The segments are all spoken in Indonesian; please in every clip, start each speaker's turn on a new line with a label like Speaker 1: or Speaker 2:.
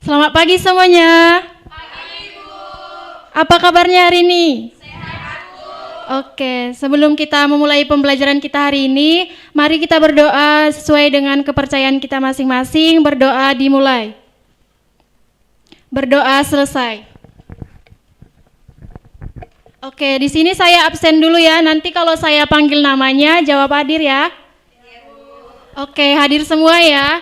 Speaker 1: Selamat pagi semuanya. Pagi, Bu. Apa kabarnya hari ini? Sehat, Bu. Oke, sebelum kita memulai pembelajaran kita hari ini, mari kita berdoa sesuai dengan kepercayaan kita masing-masing. Berdoa dimulai. Berdoa selesai. Oke, di sini saya absen dulu ya. Nanti kalau saya panggil namanya, jawab hadir ya. Iya, Bu. Oke, hadir semua ya.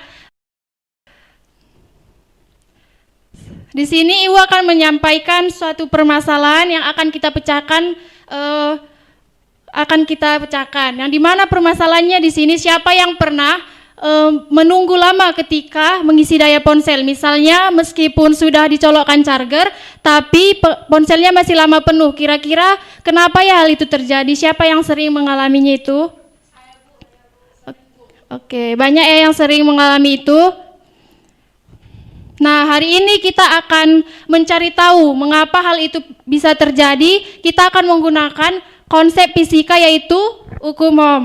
Speaker 1: Di sini Ibu akan menyampaikan suatu permasalahan yang akan kita pecahkan, Yang dimana permasalahannya di sini siapa yang pernah menunggu lama ketika mengisi daya ponsel. Misalnya meskipun sudah dicolokkan charger, tapi ponselnya masih lama penuh. Kira-kira kenapa ya hal itu terjadi? Siapa yang sering mengalaminya itu? Oke, banyak ya yang sering mengalami itu. Nah, hari ini kita akan mencari tahu mengapa hal itu bisa terjadi. Kita akan menggunakan konsep fisika yaitu hukum Ohm.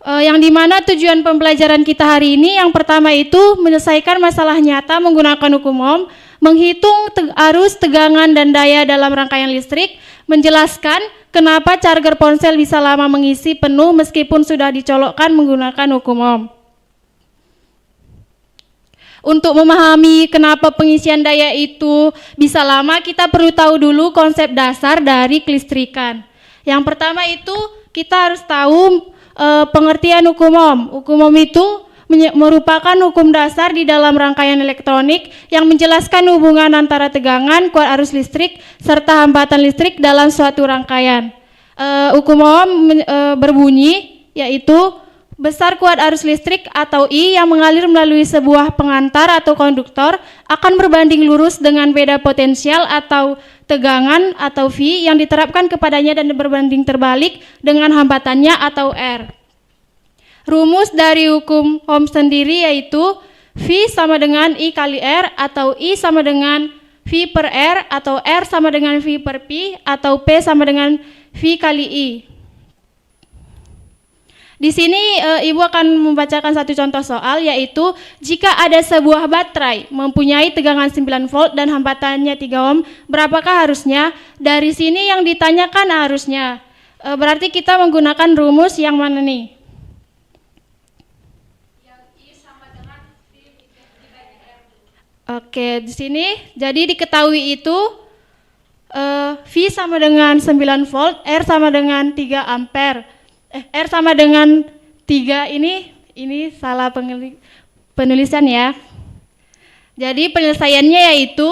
Speaker 1: Yang dimana tujuan pembelajaran kita hari ini yang pertama itu menyelesaikan masalah nyata menggunakan hukum Ohm, menghitung arus, tegangan, dan daya dalam rangkaian listrik, menjelaskan kenapa charger ponsel bisa lama mengisi penuh meskipun sudah dicolokkan menggunakan hukum Ohm. Untuk memahami kenapa pengisian daya itu bisa lama, kita perlu tahu dulu konsep dasar dari kelistrikan. Yang pertama itu kita harus tahu pengertian hukum Ohm. Hukum Ohm itu merupakan hukum dasar di dalam rangkaian elektronik yang menjelaskan hubungan antara tegangan, kuat arus listrik, serta hambatan listrik dalam suatu rangkaian. Hukum Ohm berbunyi yaitu besar kuat arus listrik atau I yang mengalir melalui sebuah pengantar atau konduktor akan berbanding lurus dengan beda potensial atau tegangan atau V yang diterapkan kepadanya dan berbanding terbalik dengan hambatannya atau R. Rumus dari hukum Ohm sendiri yaitu V sama dengan I kali R atau I sama dengan V per R atau R sama dengan V per P atau P sama dengan V kali I. Di sini Ibu akan membacakan satu contoh soal yaitu jika ada sebuah baterai mempunyai tegangan 9 volt dan hambatannya 3 ohm, berapakah harusnya? Dari sini yang ditanyakan harusnya. Berarti kita menggunakan rumus yang mana nih? Yang I sama dengan V dibagi R. Oke, di sini jadi diketahui itu V sama dengan 9 volt, R sama dengan 3 ampere. R sama dengan 3 ini salah penulisan ya. Jadi penyelesaiannya yaitu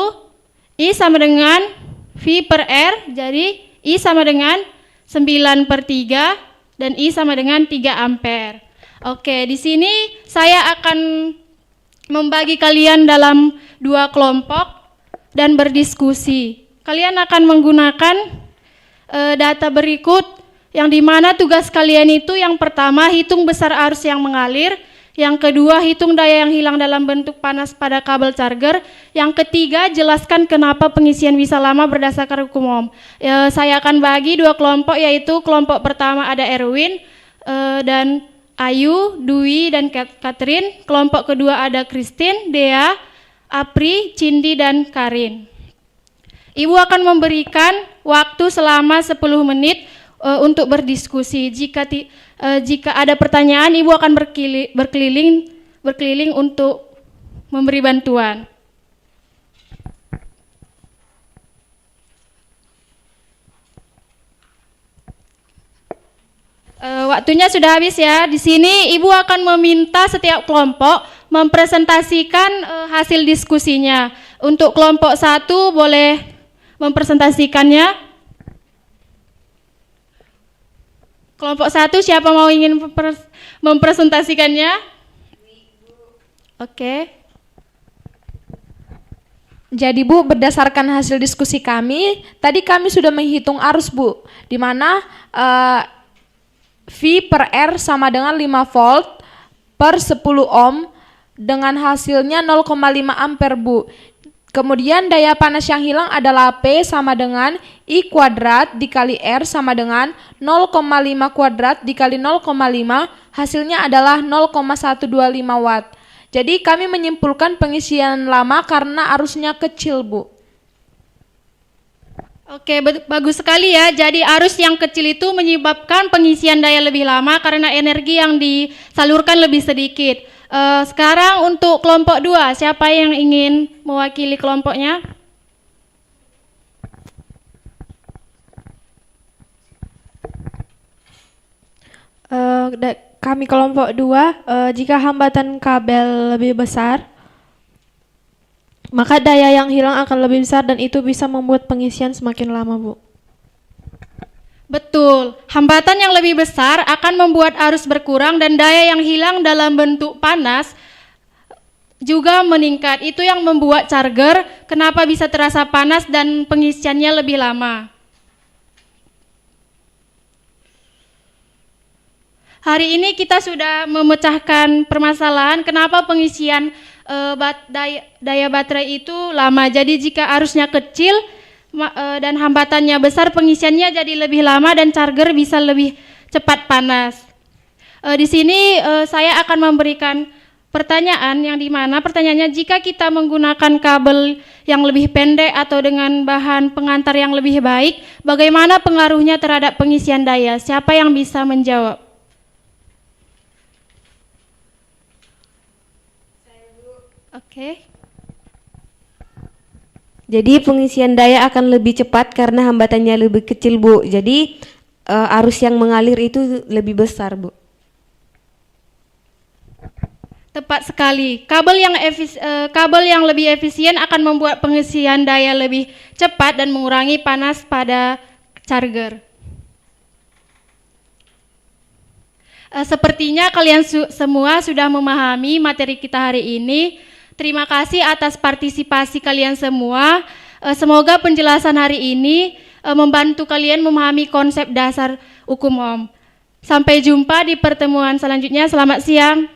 Speaker 1: I sama dengan V per R, jadi I sama dengan 9 per 3 dan I sama dengan 3 ampere. Oke, di sini saya akan membagi kalian dalam 2 kelompok dan berdiskusi. Kalian akan menggunakan data berikut yang dimana tugas kalian itu yang pertama hitung besar arus yang mengalir, yang kedua hitung daya yang hilang dalam bentuk panas pada kabel charger, yang ketiga jelaskan kenapa pengisian bisa lama berdasarkan hukum Ohm. Saya akan bagi 2 kelompok yaitu kelompok pertama ada Erwin dan Ayu, Dwi dan Catherine, kelompok kedua ada Christine, Dea, Apri, Cindy dan Karin. Ibu akan memberikan waktu selama 10 menit untuk berdiskusi. Jika ada pertanyaan, Ibu akan berkeliling untuk memberi bantuan. Waktunya sudah habis ya. Di sini Ibu akan meminta setiap kelompok mempresentasikan hasil diskusinya. Untuk kelompok 1 boleh mempresentasikannya. Kelompok 1 siapa mau ingin mempresentasikannya? Oke.
Speaker 2: Jadi Bu, berdasarkan hasil diskusi kami, tadi kami sudah menghitung arus Bu, di mana V per R sama dengan 5 volt per 10 ohm dengan hasilnya 0,5 ampere Bu. Kemudian daya panas yang hilang adalah P sama dengan I kuadrat dikali R sama dengan 0,5 kuadrat dikali 0,5, hasilnya adalah 0,125 watt. Jadi kami menyimpulkan pengisian lama karena arusnya kecil, Bu.
Speaker 1: Oke, bagus sekali ya. Jadi arus yang kecil itu menyebabkan pengisian daya lebih lama karena energi yang disalurkan lebih sedikit. Sekarang untuk kelompok 2, siapa yang ingin mewakili kelompoknya?
Speaker 3: Kami kelompok 2, jika hambatan kabel lebih besar, maka daya yang hilang akan lebih besar dan itu bisa membuat pengisian semakin lama, Bu.
Speaker 1: Betul, hambatan yang lebih besar akan membuat arus berkurang dan daya yang hilang dalam bentuk panas juga meningkat. Itu yang membuat charger kenapa bisa terasa panas dan pengisiannya lebih lama. Hari ini kita sudah memecahkan permasalahan kenapa pengisian daya baterai itu lama. Jadi jika arusnya kecil dan hambatannya besar, pengisiannya jadi lebih lama dan charger bisa lebih cepat panas. Di sini saya akan memberikan pertanyaan yang dimana pertanyaannya, jika kita menggunakan kabel yang lebih pendek atau dengan bahan pengantar yang lebih baik, bagaimana pengaruhnya terhadap pengisian daya? Siapa yang bisa menjawab? Oke.
Speaker 4: Jadi pengisian daya akan lebih cepat karena hambatannya lebih kecil, Bu. Jadi arus yang mengalir itu lebih besar, Bu.
Speaker 1: Tepat sekali. Kabel yang lebih efisien akan membuat pengisian daya lebih cepat dan mengurangi panas pada charger. Sepertinya kalian semua sudah memahami materi kita hari ini. Terima kasih atas partisipasi kalian semua. Semoga penjelasan hari ini membantu kalian memahami konsep dasar hukum Ohm. Sampai jumpa di pertemuan selanjutnya. Selamat siang.